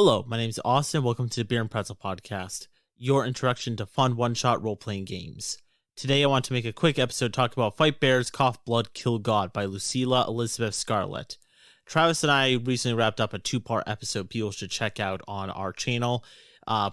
Hello, my name is Austin. Welcome to the Beer and Pretzel Podcast, your introduction to fun one-shot role-playing games. Today I want to make a quick episode talking about Fight Bears, Cough Blood, Kill God by Lucilla Elizabeth Scarlett. Travis and I recently wrapped up a two-part episode people should check out on our channel,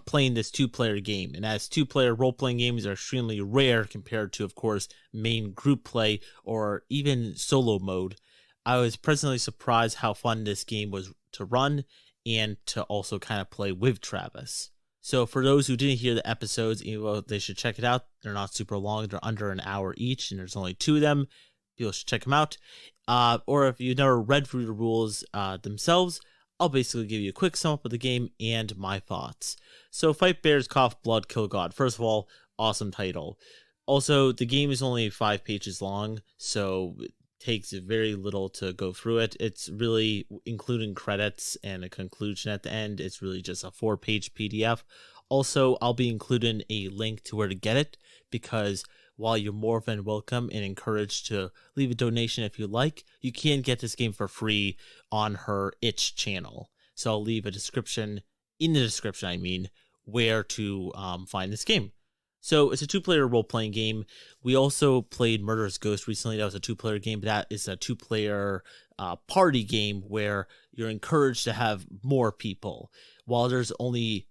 playing this two-player game. And as two-player role-playing games are extremely rare compared to, of course, main group play or even solo mode, I was pleasantly surprised how fun this game was to run and to also kind of play with Travis. So for those who didn't hear the episodes, they should check it out. They're not super long. They're under an hour each, and there's only two of them. People should check them out. Or if you've never read through the rules themselves, I'll basically give you a quick sum up of the game and my thoughts. So Fight Bears, Cough Blood, Kill God. First of all, awesome title. Also, the game is only 5 pages long, so takes very little to go through it. It's really, including credits and a conclusion at the end, it's really just a 4-page PDF. Also, I'll be including a link to where to get it, because while you're more than welcome and encouraged to leave a donation if you like, you can get this game for free on her itch channel. So I'll leave a description, in the description where to find this game. So it's a two-player role-playing game. We also played Murderous Ghost recently. That was a two-player game, but that is a two-player party game where you're encouraged to have more people. While there's only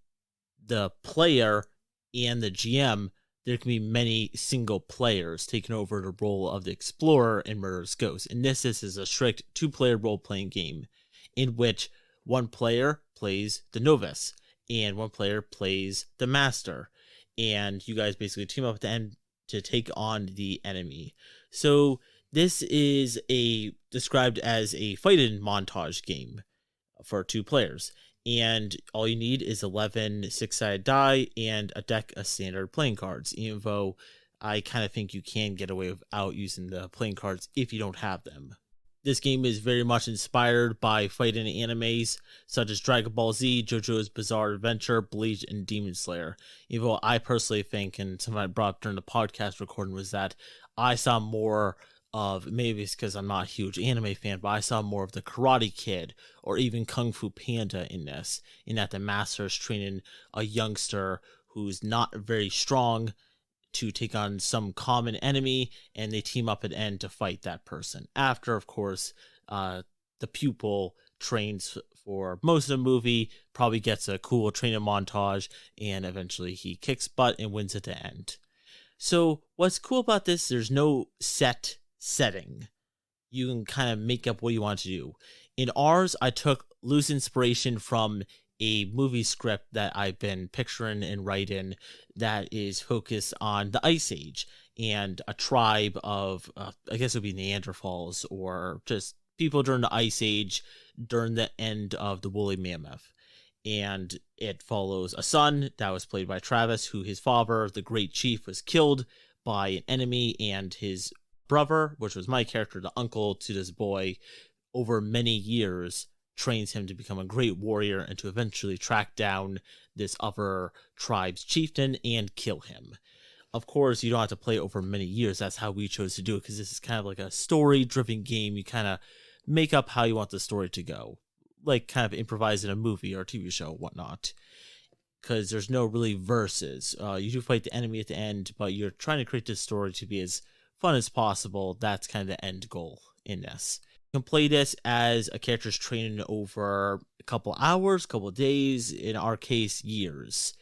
the player and the GM, there can be many single players taking over the role of the explorer in Murderous Ghost. And this is a strict two-player role-playing game in which one player plays the novice and one player plays the master. And you guys basically team up at the end to take on the enemy. So this is described as a fighting montage game for 2 players. And all you need is 11 6-sided die and a deck of standard playing cards, even though I kind of think you can get away without using the playing cards if you don't have them. This game is very much inspired by fighting animes such as Dragon Ball Z, JoJo's Bizarre Adventure, Bleach, and Demon Slayer. Even though I personally think, and something I brought up during the podcast recording, was that I saw more of, maybe it's because I'm not a huge anime fan, but I saw more of the Karate Kid or even Kung Fu Panda in this, in that the master is training a youngster who's not very strong to take on some common enemy, and they team up at the end to fight that person. After, of course, the pupil trains for most of the movie, probably gets a cool training montage, and eventually he kicks butt and wins at the end. So what's cool about this, there's no set setting. You can kind of make up what you want to do. In ours, I took loose inspiration from a movie script that I've been picturing and writing that is focused on the Ice Age and a tribe of, I guess it would be Neanderthals or just people during the Ice Age during the end of the woolly mammoth. And it follows a son that was played by Travis, who his father, the great chief, was killed by an enemy, and his brother, which was my character, the uncle to this boy, over many years trains him to become a great warrior and to eventually track down this other tribe's chieftain and kill him. Of course, you don't have to play over many years. That's how we chose to do it, because this is kind of like a story-driven game. You kind of make up how you want the story to go, like kind of improvise in a movie or a TV show or whatnot, because there's no really verses. You do fight the enemy at the end, but you're trying to create this story to be as fun as possible. That's kind of the end goal in this. You can play this as a character's training over a couple hours, couple days, in our case, years.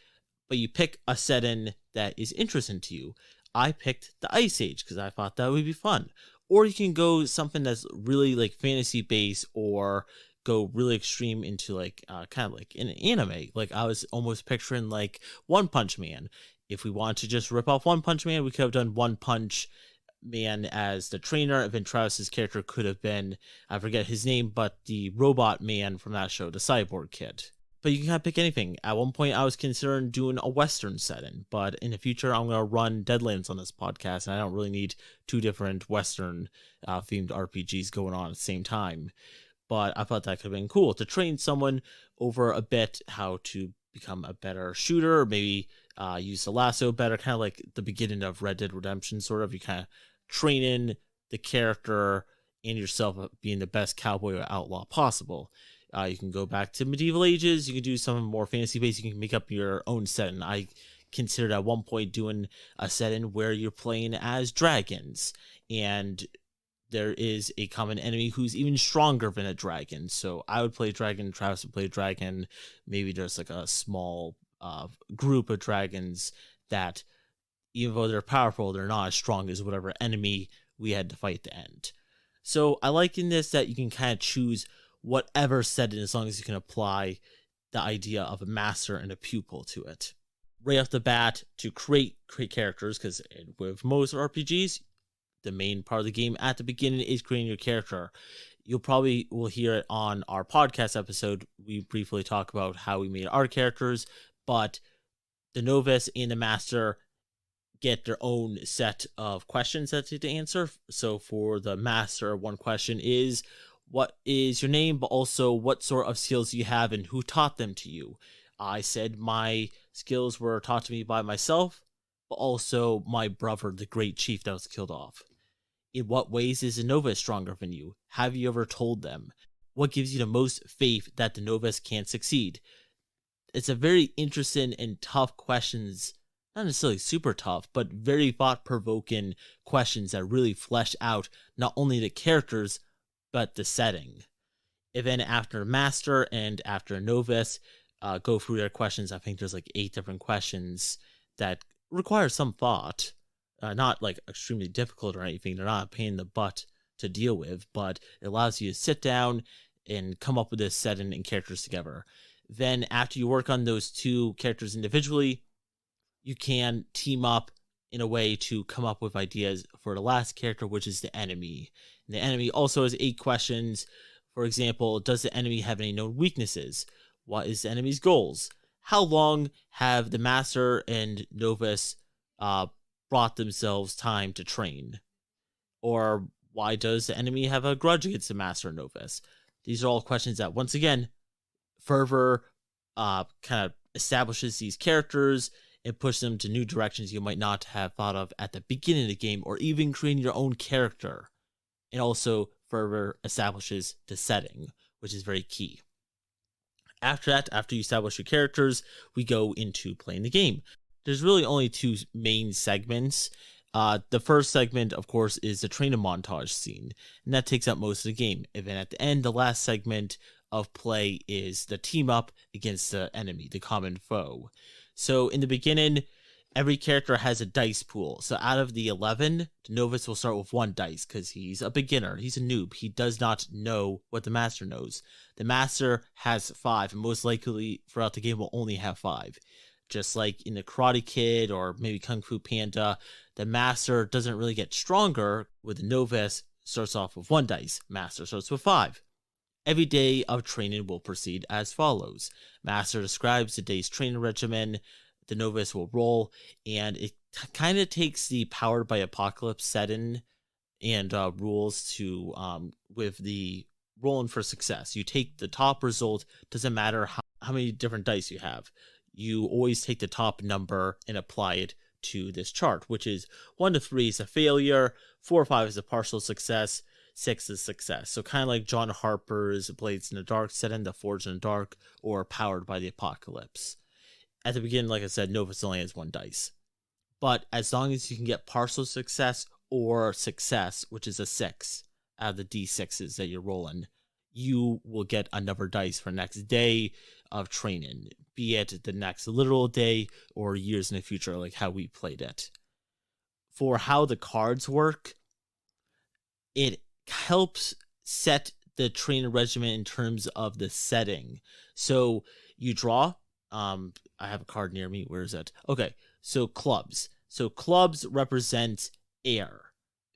But you pick a setting that is interesting to you. I picked the Ice Age because I thought that would be fun. Or you can go something that's really like fantasy based, or go really extreme into like kind of like an anime. Like I was almost picturing like One Punch Man. If we wanted to just rip off One Punch Man, we could have done One Punch Man as the trainer, and then Travis's character could have been, I forget his name, but the robot man from that show, the cyborg kid. But you can kind of pick anything. At one point I was considering doing a Western setting, but in the future I'm going to run Deadlands on this podcast, and I don't really need 2 different Western themed RPGs going on at the same time. But I thought that could have been cool to train someone over a bit how to become a better shooter, or maybe use the lasso better, kind of like the beginning of Red Dead Redemption, sort of. You kind of training the character and yourself being the best cowboy or outlaw possible. You can go back to medieval ages. You can do some more fantasy based. You can make up your own setting. I considered at one point doing a setting where you're playing as dragons, and there is a common enemy who's even stronger than a dragon. So I would play a dragon, Travis would play a dragon. Maybe there's like a small group of dragons that, even though they're powerful, they're not as strong as whatever enemy we had to fight at the end. So I like in this that you can kind of choose whatever setting as long as you can apply the idea of a master and a pupil to it. Right off the bat, to create characters, because with most RPGs, the main part of the game at the beginning is creating your character. You'll probably will hear it on our podcast episode. We briefly talk about how we made our characters, but the novice and the master get their own set of questions that they have to answer. So for the master, one question is, what is your name, but also what sort of skills you have and who taught them to you? I said my skills were taught to me by myself, but also my brother, the great chief that was killed off. In what ways is a novice stronger than you? Have you ever told them? What gives you the most faith that the novice can succeed? It's a very interesting and tough questions, not necessarily super tough, but very thought-provoking questions that really flesh out not only the characters, but the setting. And then after master and after novice, go through their questions. I think there's like 8 different questions that require some thought. Not like extremely difficult or anything. They're not a pain in the butt to deal with, but it allows you to sit down and come up with this setting and characters together. Then after you work on those 2 characters individually, you can team up in a way to come up with ideas for the last character, which is the enemy. And the enemy also has 8 questions. For example, does the enemy have any known weaknesses? What is the enemy's goals? How long have the master and novice brought themselves time to train? Or why does the enemy have a grudge against the master and novice? These are all questions that, once again, further kind of establishes these characters and push them to new directions you might not have thought of at the beginning of the game, or even creating your own character. And also further establishes the setting, which is very key. After that, after you establish your characters, we go into playing the game. There's really only 2 main segments. The first segment, of course, is the training montage scene, and that takes up most of the game. And then at the end, the last segment of play is the team up against the enemy, the common foe. So in the beginning, every character has a dice pool. So out of the 11, the novice will start with 1 dice because he's a beginner. He's a noob. He does not know what the master knows. The master has 5, and most likely throughout the game will only have 5. Just like in the Karate Kid or maybe Kung Fu Panda, the master doesn't really get stronger with the novice. Starts off with 1 dice. Master starts with 5. Every day of training will proceed as follows. Master describes the day's training regimen. The novice will roll, and it kind of takes the Powered by Apocalypse setting and rules to with the rolling for success. You take the top result. Doesn't matter how many different dice you have. You always take the top number and apply it to this chart, which is 1 to 3 is a failure, 4 or 5 is a partial success, 6 is success. So kind of like John Harper's Blades in the Dark setting, The Forge in the Dark, or Powered by the Apocalypse. At the beginning, like I said, novice only has 1 dice. But as long as you can get partial success or success, which is a 6 out of the D6s that you're rolling, you will get another dice for next day of training, be it the next literal day or years in the future, like how we played it. For how the cards work, it helps set the training regimen in terms of the setting. So you draw. I have a card near me. Where is it? Okay, so clubs. So clubs represent air.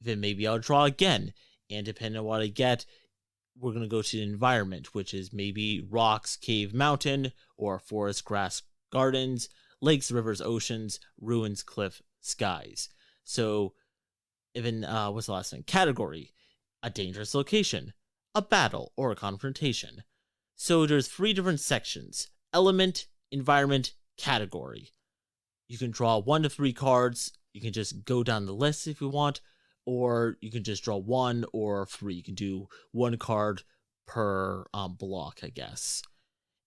Then maybe I'll draw again. And depending on what I get, we're going to go to the environment, which is maybe rocks, cave, mountain, or forest, grass, gardens, lakes, rivers, oceans, ruins, cliff, skies. So even, what's the last thing? Category. A dangerous location, a battle, or a confrontation. So there's 3 different sections: element, environment, category. You can draw 1 to 3 cards. You can just go down the list if you want, or you can just draw 1 or 3. You can do 1 card per block, I guess.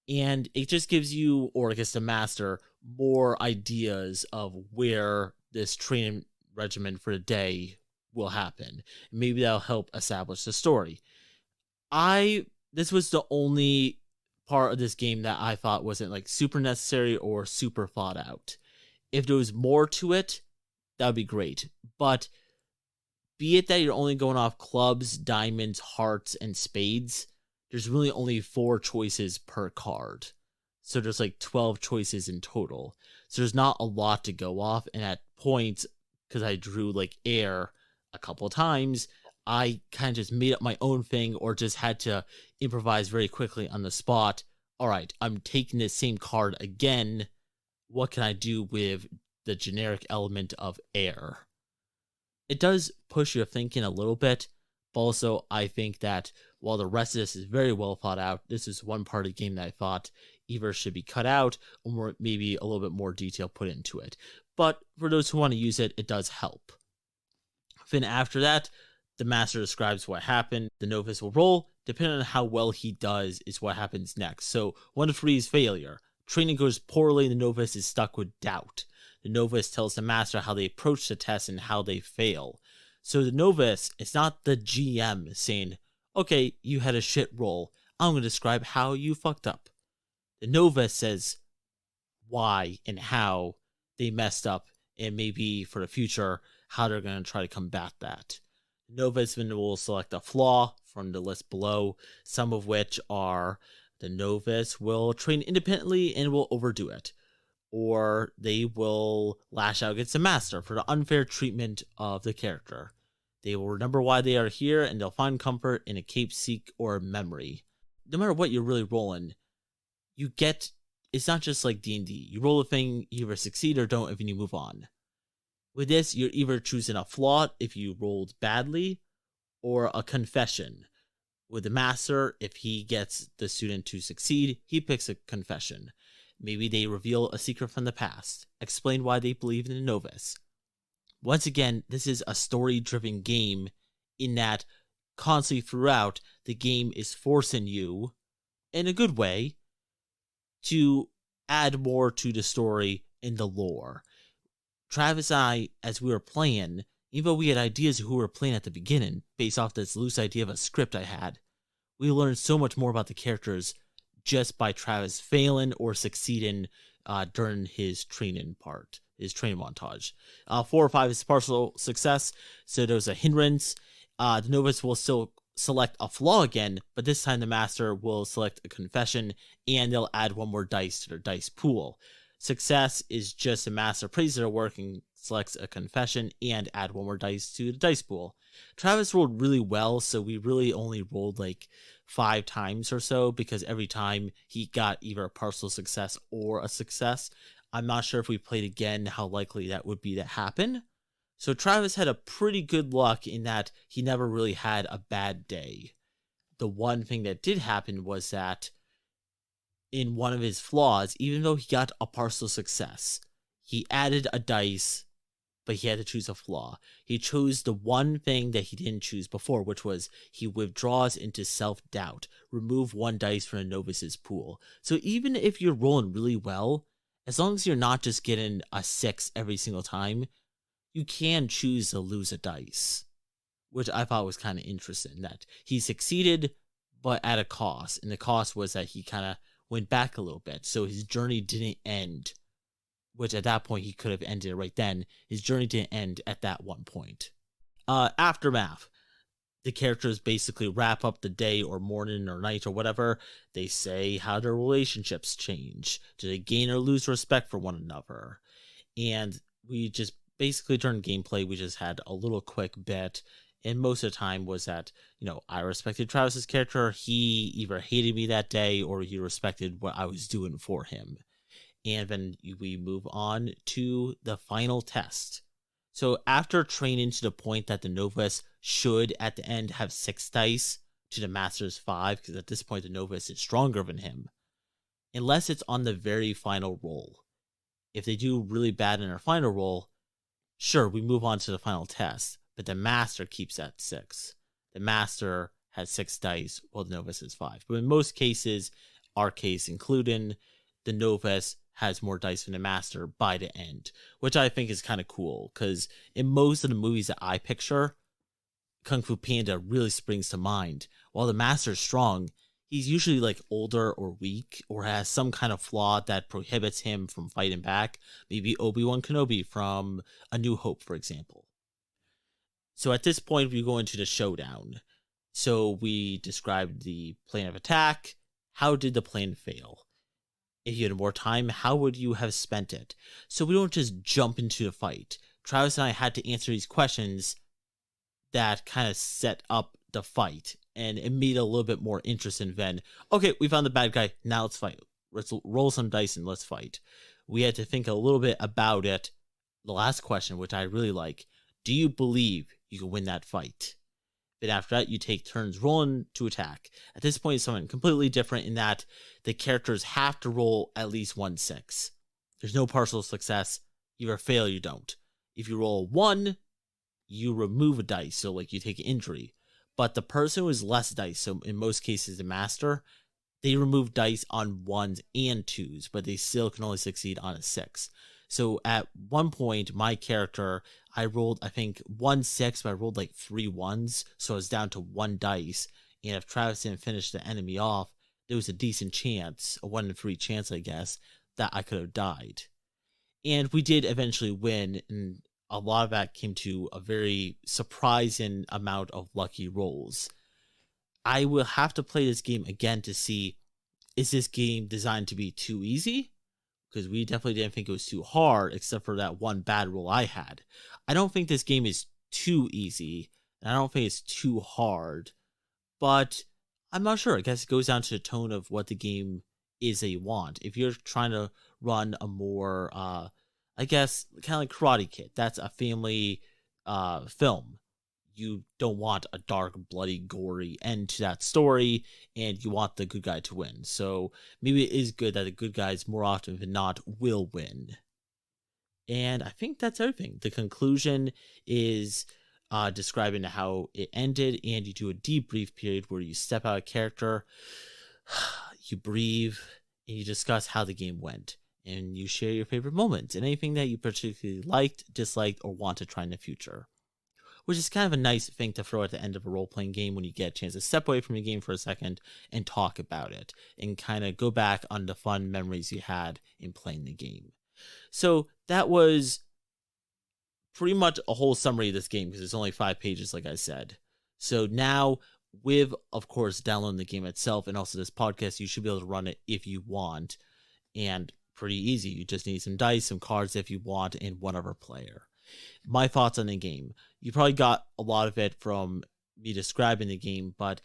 And it just gives you, or I guess the master, more ideas of where this training regimen for the day will happen. Maybe that'll help establish the story. This was the only part of this game that I thought wasn't like super necessary or super thought out. If there was more to it, that would be great. But be it that you're only going off clubs, diamonds, hearts, and spades, there's really only 4 choices per card. So there's like 12 choices in total. So there's not a lot to go off. And at points, because I drew like air a couple of times, I kind of just made up my own thing or just had to improvise very quickly on the spot. All right, I'm taking the same card again. What can I do with the generic element of air? It does push your thinking a little bit, but also I think that while the rest of this is very well thought out, this is one part of the game that I thought either should be cut out or maybe a little bit more detail put into it. But for those who want to use it, it does help. Then after that, the master describes what happened. The novice will roll. Depending on how well he does is what happens next. So 1 to 3 is failure. Training goes poorly, the novice is stuck with doubt. The novice tells the master how they approach the test and how they fail. So the novice, it's not the GM saying, okay, you had a shit roll. I'm going to describe how you fucked up. The novice says why and how they messed up and maybe for the future, how they're going to try to combat that. The novice then will select a flaw from the list below, some of which are the novice will train independently and will overdo it, or they will lash out against the master for the unfair treatment of the character. They will remember why they are here, and they'll find comfort in a cape seek or a memory. No matter what you're really rolling, you get, it's not just like D&D. You roll a thing, you either succeed or don't, and you move on. With this, you're either choosing a flaw if you rolled badly, or a confession. With the master, if he gets the student to succeed, he picks a confession. Maybe they reveal a secret from the past, explain why they believe in the novice. Once again, this is a story-driven game in that constantly throughout, the game is forcing you, in a good way, to add more to the story in the lore. Travis and I, as we were playing, even though we had ideas of who we were playing at the beginning, based off this loose idea of a script I had, we learned so much more about the characters just by Travis failing or succeeding during his training part, his training montage. 4 or 5 is partial success, so there's a hindrance. The novice will still select a flaw again, but this time the master will select a confession, and they'll add 1 more dice to their dice pool. Success is just the master praises their work and selects a confession and add 1 more dice to the dice pool. Travis rolled really well, so we really only rolled like 5 times or so, because every time he got either a partial success or a success. I'm not sure if we played again how likely that would be to happen. So Travis had a pretty good luck in that he never really had a bad day. The one thing that did happen was that in one of his flaws, even though he got a partial success, he added a dice, but he had to choose a flaw. He chose the one thing that he didn't choose before, which was he withdraws into self-doubt. Remove 1 dice from a novice's pool. So even if you're rolling really well, as long as you're not just getting a 6 every single time, you can choose to lose a dice, which I thought was kind of interesting, that he succeeded, but at a cost. And the cost was that he kind of went back a little bit, so his journey didn't end, which at that point he could have ended it right then. His journey didn't end at that one point. Aftermath. The characters basically wrap up the day or morning or night or whatever. They say how their relationships change. Do they gain or lose respect for one another? And we just basically during gameplay, we just had a little quick bit. And most of the time was that, I respected Travis's character. He either hated me that day or he respected what I was doing for him. And then we move on to the final test. So after training to the point that the novice should at the end have 6 dice to the master's 5, because at this point the novice is stronger than him, unless it's on the very final roll. If they do really bad in their final roll, sure, we move on to the final test, but the master keeps that 6. The master has 6 dice, while the novice has 5. But in most cases, our case including, the novice has more dice than the master by the end, which I think is kind of cool, because in most of the movies that I picture, Kung Fu Panda really springs to mind. While the master is strong, he's usually like older or weak, or has some kind of flaw that prohibits him from fighting back. Maybe Obi-Wan Kenobi from A New Hope, for example. So at this point, we go into the showdown. So we described the plan of attack. How did the plan fail? If you had more time, how would you have spent it? So we don't just jump into the fight. Travis and I had to answer these questions that kind of set up the fight, and it made it a little bit more interesting than, okay, we found the bad guy, now let's fight. Let's roll some dice and let's fight. We had to think a little bit about it. The last question, which I really like, do you believe you can win that fight? Then after that, you take turns rolling to attack. At this point, it's something completely different in that the characters have to roll at least 1-6. There's no partial success. You either fail or you don't. If you roll 1, you remove a dice, so like you take an injury. But the person who has less dice, so in most cases the master, they remove dice on 1s and 2s, but they still can only succeed on a 6. So at one point, my character, I rolled, I think, 1-6, but I rolled like 3 1s, so I was down to 1 dice. And if Travis didn't finish the enemy off, there was a decent chance, a 1 in 3 chance, I guess, that I could have died. And we did eventually win, and a lot of that came to a very surprising amount of lucky rolls. I will have to play this game again to see, is this game designed to be too easy? Because we definitely didn't think it was too hard, except for that one bad roll I had. I don't think this game is too easy, and I don't think it's too hard, but I'm not sure. I guess it goes down to the tone of what the game is that you want. If you're trying to run a more, I guess, kind of like Karate Kid, that's a family film. You don't want a dark, bloody, gory end to that story, and you want the good guy to win. So maybe it is good that the good guys more often than not will win. And I think that's everything. The conclusion is describing how it ended, and you do a debrief period where you step out of character, you breathe, and you discuss how the game went. And you share your favorite moments and anything that you particularly liked, disliked, or want to try in the future. Which is kind of a nice thing to throw at the end of a role-playing game when you get a chance to step away from the game for a second and talk about it and kind of go back on the fun memories you had in playing the game. So that was pretty much a whole summary of this game, because it's only 5 pages, like I said. So now, with, of course, downloading the game itself and also this podcast, you should be able to run it if you want. And pretty easy. You just need some dice, some cards if you want, and one other player. My thoughts on the game. You probably got a lot of it from me describing the game, but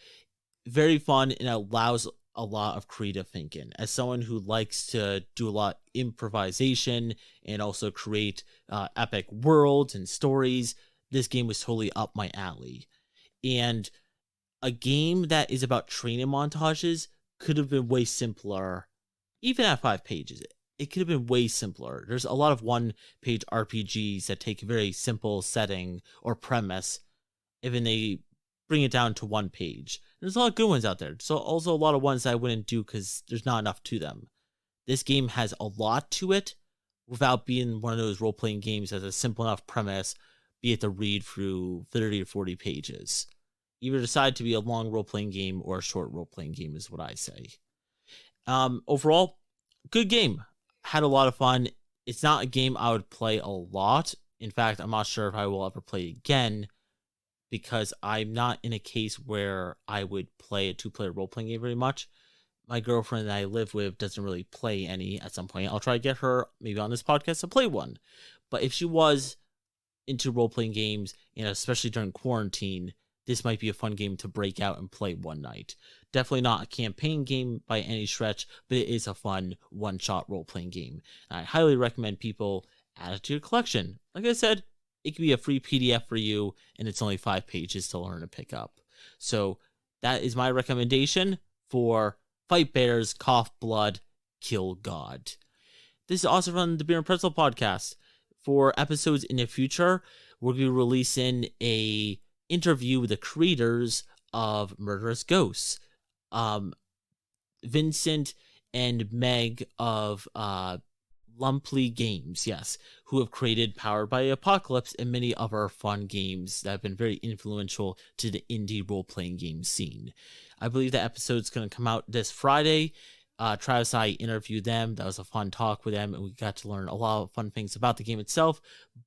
very fun, and allows a lot of creative thinking. As someone who likes to do a lot of improvisation and also create epic worlds and stories, this game was totally up my alley. And a game that is about training montages could have been way simpler, even at 5 pages. It could have been way simpler. There's a lot of one-page RPGs that take a very simple setting or premise, and then they bring it down to 1 page. There's a lot of good ones out there. So also a lot of ones that I wouldn't do because there's not enough to them. This game has a lot to it without being one of those role-playing games that has a simple enough premise, be it to read through 30 or 40 pages. Either decide to be a long role-playing game or a short role-playing game is what I say. Overall, good game. Had a lot of fun. It's not a game I would play a lot. In fact, I'm not sure if I will ever play again, because I'm not in a case where I would play a 2-player role-playing game very much. My girlfriend that I live with doesn't really play any. At some point, I'll try to get her, maybe on this podcast, to play one. But if she was into role-playing games, and especially during quarantine, this might be a fun game to break out and play one night. Definitely not a campaign game by any stretch, but it is a fun one-shot role-playing game. And I highly recommend people add it to your collection. Like I said, it can be a free PDF for you, and it's only 5 pages to learn and pick up. So that is my recommendation for Fight Bears, Cough Blood, Kill God. This is also from the Beer and Pretzel podcast. For episodes in the future, we'll be releasing a interview with the creators of Murderous Ghosts, Vincent and Meg of Lumpley Games, yes, who have created Powered by Apocalypse and many other fun games that have been very influential to the indie role-playing game scene. I believe the episode's going to come out this Friday. Travis and I interviewed them. That was a fun talk with them, and we got to learn a lot of fun things about the game itself,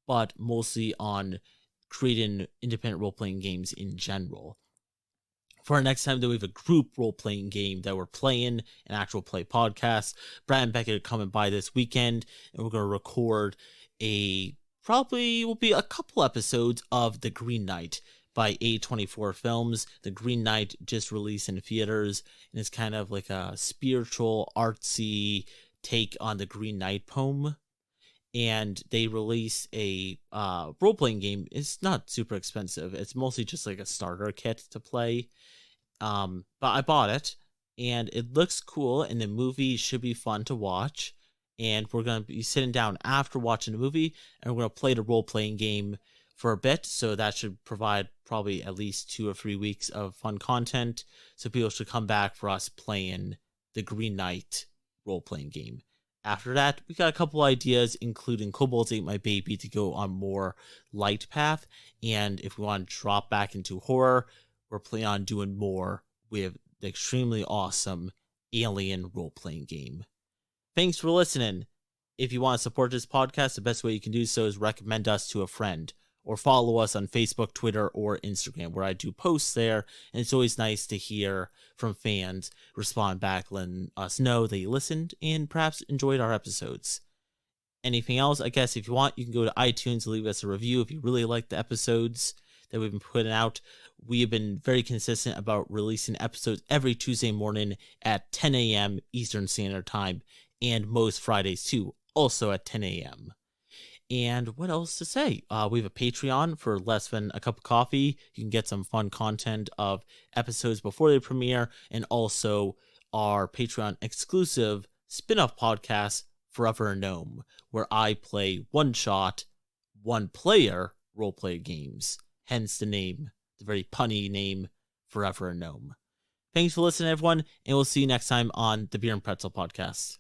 but mostly on creating independent role-playing games in general. For our next time, that we have a group role-playing game that we're playing, an actual play podcast. Brad and Becca are coming by this weekend, and we're going to record probably will be a couple episodes of The Green Knight by A24 Films. The Green Knight just released in theaters, and it's kind of like a spiritual, artsy take on the Green Knight poem. And they released a role-playing game. It's not super expensive. It's mostly just like a starter kit to play. But I bought it, and it looks cool, and the movie should be fun to watch. And we're going to be sitting down after watching the movie, and we're going to play the role-playing game for a bit. So that should provide probably at least 2 or 3 weeks of fun content. So people should come back for us playing the Green Knight role-playing game. After that, we got a couple ideas, including Kobolds Ate My Baby, to go on more light path. And if we want to drop back into horror, we're planning on doing more with the extremely awesome Alien role-playing game. Thanks for listening. If you want to support this podcast, the best way you can do so is recommend us to a friend, or follow us on Facebook, Twitter, or Instagram, where I do posts there, and it's always nice to hear from fans respond back, letting us know that you listened and perhaps enjoyed our episodes. Anything else? I guess if you want, you can go to iTunes and leave us a review if you really like the episodes that we've been putting out. We have been very consistent about releasing episodes every Tuesday morning at 10 a.m. Eastern Standard Time, and most Fridays too, also at 10 a.m. And what else to say? We have a Patreon for less than a cup of coffee. You can get some fun content of episodes before they premiere, and also our Patreon exclusive spin-off podcast, Forever a Gnome, where I play one-shot, one-player role-play games. Hence the name, the very punny name, Forever a Gnome. Thanks for listening, everyone, and we'll see you next time on the Beer and Pretzel podcast.